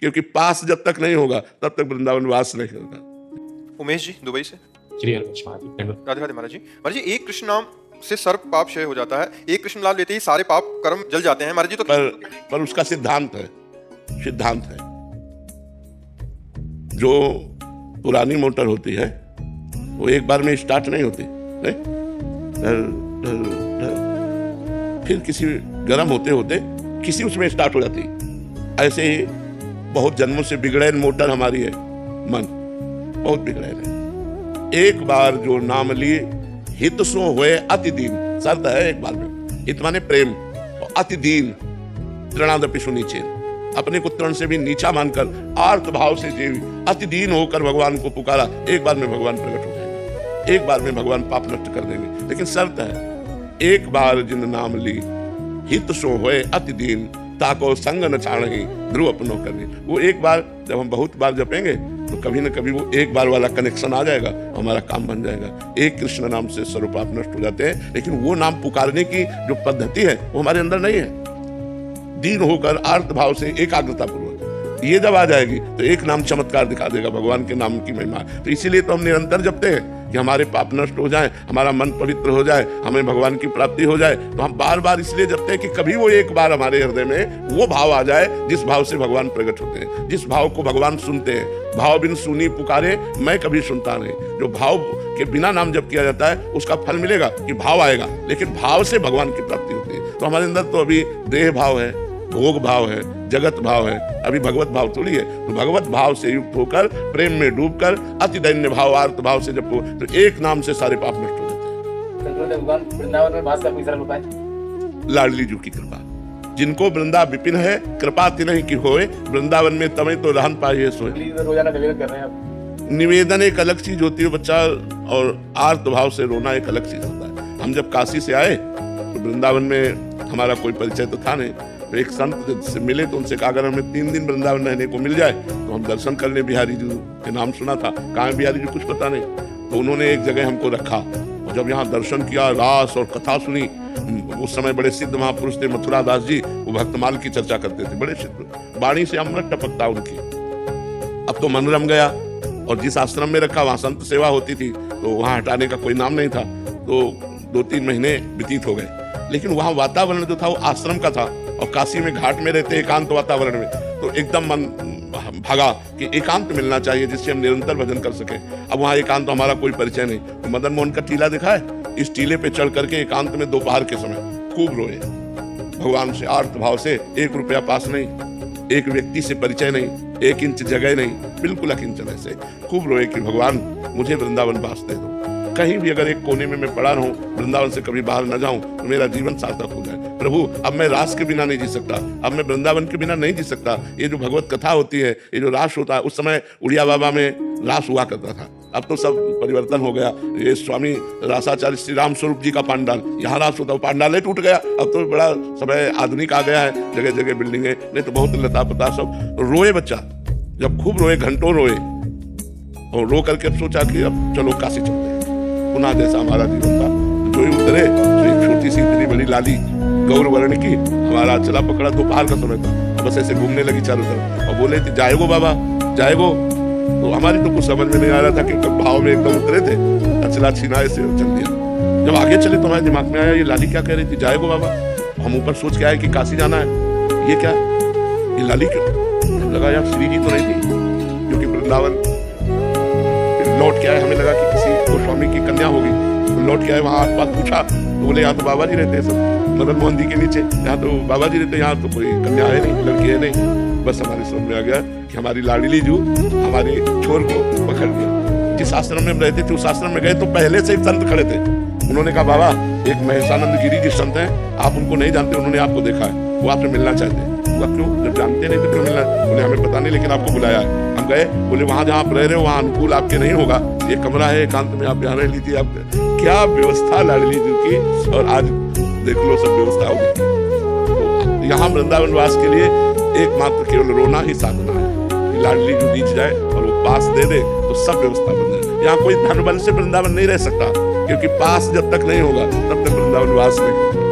क्योंकि पास जब तक नहीं होगा तब तक वृंदावन वास नहीं होगा। उमेश जी दुबई से। श्री हरिवंश महाराज। राधे राधे महाराज जी। महाराज जी, एक कृष्ण नाम से सर्व पाप क्षय हो जाता है, एक कृष्ण नाम लेते ही सारे पाप कर्म जल जाते हैं महाराज जी। तो पर उसका सिद्धांत है जो पुरानी मोटर होती है वो एक बार में स्टार्ट नहीं होती, फिर किसी गर्म होते होते किसी उसमें स्टार्ट हो जाती। ऐसे ही बहुत जन्मों से बिगड़ैल मोटर हमारी है, मन बहुत बिगड़ैल है। एक बार जो नाम लिए हित सो होए अति दीन, शर्त है एक बार में। हित माने प्रेम, और अति दीन तृणादपि सुनीचे, अपने को तृण से भी नीचा मानकर आर्त भाव से जीवी अति दीन होकर भगवान को पुकारा, एक बार में भगवान प्रकट हो जाएंगे, एक बार में भगवान पाप नष्ट कर देंगे। लेकिन शर्त है, एक बार जिन नाम ली हित सो होए अति दीन, ताको संग न छाड़ही ध्रुव अपनो करनी। वो एक बार जब हम बहुत बार जपेंगे तो कभी न कभी वो एक बार वाला कनेक्शन आ जाएगा, हमारा काम बन जाएगा। एक कृष्ण नाम से सर्व पाप नष्ट हो जाते हैं। लेकिन वो नाम पुकारने की जो पद्धति है वो हमारे अंदर नहीं है। दीन होकर आर्त भाव से एकाग्रता पूर्वक ये जब आ जाएगी तो एक नाम चमत्कार दिखा देगा, भगवान के नाम की महिमा। तो इसीलिए तो हम निरंतर जपते हैं कि हमारे पाप नष्ट हो जाए, हमारा मन पवित्र हो जाए, हमें भगवान की प्राप्ति हो जाए। तो हम बार बार इसलिए जपते हैं कि कभी वो एक बार हमारे हृदय में वो भाव आ जाए जिस भाव से भगवान प्रकट होते हैं, जिस भाव को भगवान सुनते हैं। भाव बिन सुनी पुकारे मैं कभी सुनता नहीं। जो भाव के बिना नाम जप किया जाता है उसका फल मिलेगा कि भाव आएगा, लेकिन भाव से भगवान की प्राप्ति होती है। तो हमारे अंदर तो अभी देह भाव है, भोग भाव है, जगत भाव है, अभी भगवत भाव थोड़ी है। तो भगवत भाव से युक्त होकर प्रेम में डूबकर अति दैन्य भाव आर्त भाव से जब तो एक नाम से सारे पाप नष्ट हो जाते हैं। वृंदावन में बात का सरल उपाय लाडली जी की कृपा, जिनको वृंदा विपिन है कृपा तिन्हि की होए, वृंदावन में तमें तो रहन पाइए सोए। रोजाना निवेदन कर रहे हैं आप। निवेदन एक अलग चीज होती है बच्चा, और आर्त भाव से रोना एक अलग चीज होता है। हम जब काशी से आए तो वृंदावन में हमारा कोई परिचय तो था नहीं, तो एक संत से मिले तो उनसे कहा अगर हमें 3 दिन वृंदावन रहने को मिल जाए तो हम दर्शन कर लें। बिहारी जी के नाम सुना था, कहाँ बिहारी जी कुछ पता नहीं। तो उन्होंने एक जगह हमको रखा और जब यहाँ दर्शन किया, रास और कथा सुनी। उस समय बड़े सिद्ध महापुरुष थे मथुरा दास जी, वो भक्तमाल की चर्चा करते थे, बड़े सिद्ध, वाणी से अमृत टपकता उनकी। अब तो मन रम गया, और जिस आश्रम में रखा वहाँ संत सेवा होती थी तो वहाँ हटाने का कोई नाम नहीं था। तो 2-3 महीने व्यतीत हो गए, लेकिन वहाँ वातावरण जो था वो आश्रम का था, और काशी में घाट में रहते एकांत वातावरण में, तो एकदम मन भागा कि एकांत मिलना चाहिए जिससे हम निरंतर भजन कर सके। अब वहाँ एकांत तो हमारा कोई परिचय नहीं, तो मदन मोहन का टीला दिखा है, इस टीले पे चढ़ करके एकांत में दोपहर के समय खूब रोए भगवान से आर्त भाव से। 1 रुपया पास नहीं, एक व्यक्ति से परिचय नहीं, 1 इंच जगह नहीं, बिल्कुल अकिंचन ऐसे खूब रोए कि भगवान मुझे वृंदावन वास दे दो। कहीं भी अगर एक कोने में मैं पड़ा रहूं, वृंदावन से कभी बाहर न जाऊं तो मेरा जीवन सार्थक हो जाए। प्रभु अब मैं रास के बिना नहीं जी सकता, अब मैं वृंदावन के बिना नहीं जी सकता। ये जो भगवत कथा होती है, ये जो रास होता है, उस समय उड़िया बाबा में रास हुआ करता था, अब तो सब परिवर्तन हो गया। ये स्वामी रासाचार्य श्री राम स्वरूप जी का पांडाल, यहाँ रास होता, पांडाल टूट गया। अब तो बड़ा समय आधुनिक आ गया है, जगह जगह बिल्डिंगें, नहीं तो बहुत लता पता सब। रोए बच्चा, जब खूब रोए, घंटों रोए, और रो करके अब सोचा कि अब चलो काशी चलते हैं। पुनः जैसा हमारा जीवन था, जो ही उतरे तो एक छोटी सी इतनी बड़ी लाली गौर वर्ण की, हमारा चला पकड़ा, दोपहर का समय था, बस ऐसे घूमने लगी चारों तरफ, और बोले थे जाएगो बाबा जाएगो। तो हमारी तो कुछ समझ में नहीं आ रहा था कि भाव में एकदम उतरे थे, अचला छीना ऐसे चल दिया। जब आगे चले तो हमारे दिमाग में आया ये लाली क्या कह रही थी, जाएगो बाबा। हम ऊपर सोच के आए कि काशी जाना है, ये क्या, ये लाली क्यों। लगा यार श्री जी तो नहीं थी, क्योंकि वृंदावन लौट के आए, हमें लगा कि किसी गोस्वामी की कन्या होगी। तो लौट के आए, वहाँ आस पास पूछा तो बोले यहाँ तो बाबा जी रहते हैं सब, मदन मोहन जी के नीचे, यहाँ तो बाबा जी रहते हैं, यहाँ तो कोई कन्या है नहीं, लड़की है नहीं। बस हमारे समझ में आ गया कि हमारी लाडली जू हमारी छोर को पकड़ लिया। जिस आश्रम में हम रहते थे उस आश्रम में गए तो पहले से एक संत खड़े थे। उन्होंने कहा बाबा एक महेशानंद गिरी जी संत हैं, आप उनको नहीं जानते, उन्होंने आपको देखा है, वो आपसे मिलना चाहते हैं। क्यों, जब जानते नहीं तो क्यों मिलना। बोले हमें पता नहीं, लेकिन आपको बुलाया है। हम गए, बोले वहां जहाँ आप रह रहे हो वहाँ अनुकूल आपके नहीं होगा, ये कमरा है एकांत में, आप यहाँ रह लीजिए। आप क्या व्यवस्था लाडली जी की, और आज देख लो सब व्यवस्था होगी। तो यहाँ वृंदावन वास के लिए एकमात्र केवल रोना ही साधना है। लाडली जो बीच जाए और वो पास दे दे तो सब व्यवस्था बन जाए। यहाँ कोई धन बल से वृंदावन नहीं रह सकता, क्योंकि पास जब तक नहीं होगा तब तक वृंदावन वास नहीं।